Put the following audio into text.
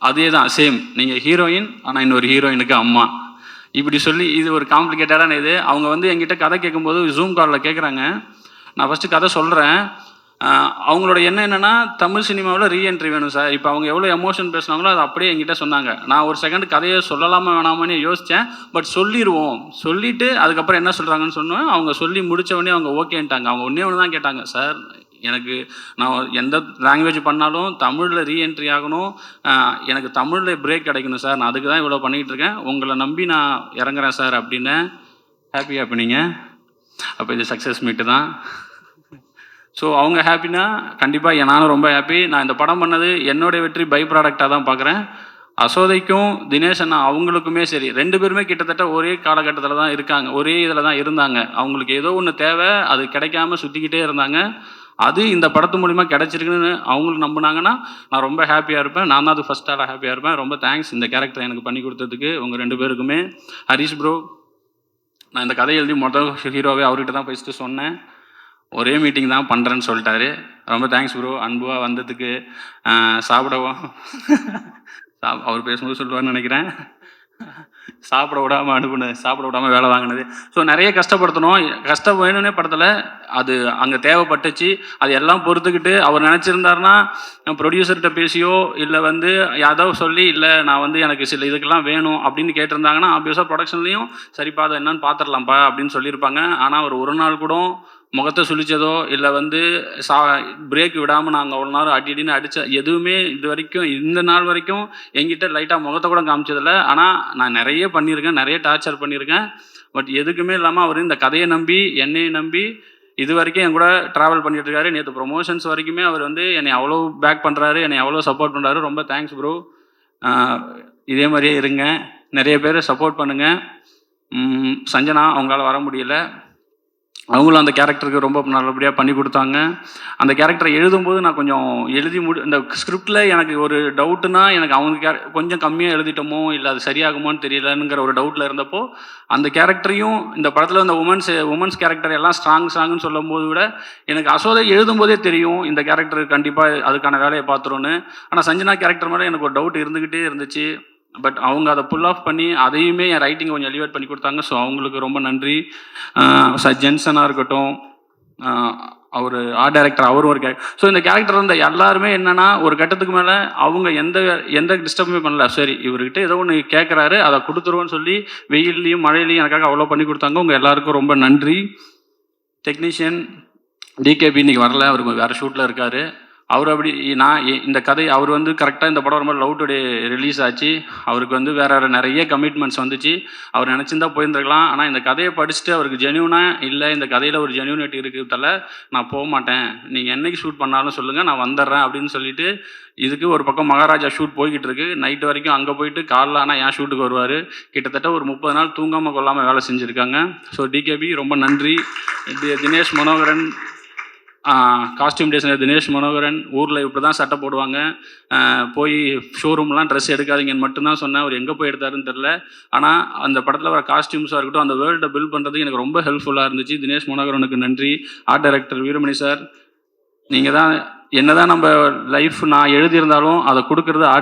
அதே தான் சேம். நீங்கள் ஹீரோயின், ஆனால் இன்னொரு ஹீரோயினுக்கு அம்மா. இப்படி சொல்லி இது ஒரு காம்ப்ளிகேட்டடான இது. அவங்க வந்து என்கிட்ட கதை கேட்கும்போது ஜூம் காலில் கேட்குறாங்க. நான் ஃபஸ்ட்டு கதை சொல்கிறேன். அவங்களோட எண்ணம் என்னென்னா, தமிழ் சினிமாவில் ரீஎன்ட்ரி வேணும் சார். இப்போ அவங்க எவ்வளோ எமோஷன் பேசுனாங்களோ அதை அப்படியே என்கிட்ட சொன்னாங்க. நான் ஒரு செகண்ட் கதையை சொல்லலாமா வேணாமான்னு யோசித்தேன். பட் சொல்லிடுவோம். சொல்லிவிட்டு அதுக்கப்புறம் என்ன சொல்கிறாங்கன்னு சொன்னோம். அவங்க சொல்லி முடித்தவொடனே அவங்க ஓகேன்ட்டாங்க. அவங்க ஒன்றே ஒன்று தான் கேட்டாங்க, சார் எனக்கு நான் எந்த லாங்குவேஜ் பண்ணாலும் தமிழில் ரீஎன்ட்ரி ஆகணும், எனக்கு தமிழில் பிரேக் கிடைக்கணும் சார், நான் அதுக்கு தான் இவ்வளோ பண்ணிக்கிட்டு இருக்கேன், உங்களை நம்பி நான் இறங்குறேன் சார் அப்படின்னு. ஹாப்பியாக பண்ணிங்க. அப்போ இது சக்ஸஸ் மீட்டு தான். ஸோ அவங்க ஹாப்பினா கண்டிப்பாக நானும் ரொம்ப ஹாப்பி. நான் இந்த படம் பண்ணது என்னுடைய வெற்றி பை ப்ராடக்டாக தான் பார்க்குறேன். அசோதைக்கும் தினேஷ் அண்ணா அவங்களுக்குமே சரி, 2 பேருமே கிட்டத்தட்ட ஒரே காலகட்டத்தில் தான் இருக்காங்க, ஒரே இதில் தான் இருந்தாங்க. அவங்களுக்கு ஏதோ ஒன்று தேவை, அது கிடைக்காம சுற்றிக்கிட்டே இருந்தாங்க. அது இந்த படத்து மூலிமா கிடச்சிருக்குன்னு அவங்களுக்கு நம்பினாங்கன்னா நான் ரொம்ப ஹாப்பியாக இருப்பேன். நான் தான் அது ஃபஸ்ட் ஆளாக ஹாப்பியாக இருப்பேன். ரொம்ப தேங்க்ஸ் இந்த கேரக்டர் எனக்கு பண்ணி கொடுத்ததுக்கு உங்கள் 2 பேருக்குமே. ஹரிஷ் ப்ரோ, நான் இந்த கதை எழுதி முதல் ஹீரோவே அவர்கிட்ட தான் ஃபஸ்ட்டு சொன்னேன். ஒரே மீட்டிங் தான் பண்ணுறேன்னு சொல்லிட்டாரு. ரொம்ப தேங்க்ஸ் ப்ரோ, அன்பாக வந்ததுக்கு. சாப்பிடவும் அவர் பேசும்போது சொல்லுவார்னு நினைக்கிறேன். சாப்பிட விடாமல் அனுப்புனது, சாப்பிட விடாமல் வேலை வாங்கினது. ஸோ நிறைய கஷ்டப்படுத்தணும். கஷ்டம் வேணும்னே படத்தில் அது அங்கே தேவைப்பட்டுச்சு. அது எல்லாம் பொறுத்துக்கிட்டு அவர் நினச்சிருந்தாருன்னா ப்ரொடியூசர்கிட்ட பேசியோ இல்லை வந்து யாதோ சொல்லி, இல்லை நான் வந்து எனக்கு சில இதுக்கெல்லாம் வேணும் அப்படின்னு கேட்டிருந்தாங்கன்னா ஆப்வியஸாக ப்ரொடக்ஷன்லேயும் சரிப்பா அதை என்னன்னு பார்த்துடலாம்ப்பா அப்படின்னு சொல்லியிருப்பாங்க. ஆனால் அவர் ஒரு நாள் கூட முகத்தை சுழிச்சதோ இல்லை வந்து பிரேக் விடாமல் நாங்கள் அவ்வளோ நேரம் அடின்னு அடித்த எதுவுமே இது வரைக்கும் இந்த நாள் வரைக்கும் என்கிட்ட லைட்டாக முகத்தை கூட காமிச்சதில்லை. ஆனால் நான் நிறைய பண்ணியிருக்கேன், நிறைய டார்ச்சர் பண்ணியிருக்கேன். பட் எதுக்குமே இல்லாமல் அவர் இந்த கதையை நம்பி என்னையை நம்பி இது வரைக்கும் என் கூட ட்ராவல் பண்ணிட்டு இருக்காரு. நேற்று ப்ரொமோஷன்ஸ் வரைக்குமே அவர் வந்து என்னை அவ்வளோ பேக் பண்ணுறாரு, என்னை அவ்வளோ சப்போர்ட் பண்ணுறாரு. ரொம்ப தேங்க்ஸ் ப்ரோ. இதே மாதிரியே இருங்க, நிறைய பேர் சப்போர்ட் பண்ணுங்கள். சஞ்சனா அவங்களால வர முடியல, அவங்களும் அந்த கேரக்டருக்கு ரொம்ப நல்லபடியாக பண்ணி கொடுத்தாங்க. அந்த கேரக்டரை எழுதும்போது நான் கொஞ்சம் இந்த ஸ்கிரிப்டில் எனக்கு ஒரு டவுட்டுனா, எனக்கு அவங்க கொஞ்சம் கம்மியாக எழுதிட்டோமோ இல்லை அது சரியாகுமோன்னு தெரியலங்கிற ஒரு டவுட்டில் இருந்தப்போ அந்த கேரக்டரையும் இந்த படத்தில் இந்த உமன்ஸ் கேரக்டர் எல்லாம் ஸ்ட்ராங்குன்னு சொல்லும் போது விட எனக்கு அசோதை எழுதும்போதே தெரியும் இந்த கேரக்டர் கண்டிப்பாக அதுக்கான வேலையை பார்த்துருன்னு. ஆனால் சஞ்சனா கேரக்டர் மேலே எனக்கு ஒரு டவுட் இருந்துக்கிட்டே இருந்துச்சு. பட் அவங்க அதை புல் ஆஃப் பண்ணி அதையுமே என் ரைட்டிங் கொஞ்சம் எலிவேட் பண்ணி கொடுத்தாங்க. ஸோ அவங்களுக்கு ரொம்ப நன்றி. ஜென்சனாக இருக்கட்டும், அவர் ஆர்ட் டைரக்டர், அவரும் ஒரு ஸோ இந்த கேரக்டர் வந்து எல்லாருமே என்னென்னா ஒரு கட்டத்துக்கு மேலே அவங்க எந்த டிஸ்டர்புமே பண்ணல. சரி இவர்கிட்ட ஏதோ ஒன்று கேட்குறாரு அதை கொடுத்துருவோன்னு சொல்லி வெயில்லையும் மழையிலையும் எனக்காக அவ்வளோ பண்ணி கொடுத்தாங்க. உங்கள் எல்லாருக்கும் ரொம்ப நன்றி. டெக்னீஷியன் டிகேபி இன்றைக்கி வரல, அவருக்கு வேறு ஷூட்டில் இருக்கார். அவர் அப்படி நான் இந்த கதை அவர் வந்து கரெக்டாக இந்த படம் ரொம்ப லவ் டுடே ரிலீஸ் ஆச்சு. அவருக்கு வந்து வேறு நிறைய கமிட்மெண்ட்ஸ் வந்துச்சு. அவர் நினச்சிருந்தா போயிருந்துருக்கலாம். ஆனால் இந்த கதையை படிச்சுட்டு அவருக்கு ஜென்யூனாக இல்லை, இந்த கதையில் ஒரு ஜென்யூனிட்டி இருக்கிறதால நான் போக மாட்டேன், நீங்கள் என்றைக்கு ஷூட் பண்ணாலும் சொல்லுங்கள் நான் வந்துடுறேன் அப்படின்னு சொல்லிட்டு இதுக்கு ஒரு பக்கம் மகாராஜா ஷூட் போய்கிட்டு இருக்கு. நைட்டு வரைக்கும் அங்கே போயிட்டு காலைல ஆனால் என் ஷூட்டுக்கு வருவார். கிட்டத்தட்ட ஒரு 30 நாள் தூங்காமல் கொள்ளாமல் வேலை செஞ்சுருக்காங்க. ஸோ டிகேபி ரொம்ப நன்றி. தினேஷ் மனோகரன், காஸ்டியூம் டிசைனர் தினேஷ் மனோகரன், ஊரில் இப்படி தான் சட்டை போடுவாங்க, போய் ஷோரூம்லாம் ட்ரெஸ் எடுக்காதீங்கன்னு மட்டும்தான் சொன்னேன். அவர் எங்கே போய் எடுத்தாருன்னு தெரில. ஆனால் அந்த படத்தில் வர காஸ்டியூம்ஸாக இருக்கட்டும், அந்த வேர்ல்டை பில்ட் பண்ணுறதுக்கு எனக்கு ரொம்ப ஹெல்ப்ஃபுல்லாக இருந்துச்சு. தினேஷ் மனோகரனுக்கு நன்றி. ஆர்ட் டைரக்டர் வீரமணி சார், நீங்கள் தான் என்ன தான் நம்ம லைஃப் நான் எழுதியிருந்தாலும் அதை கொடுக்குறது ஆர்ட்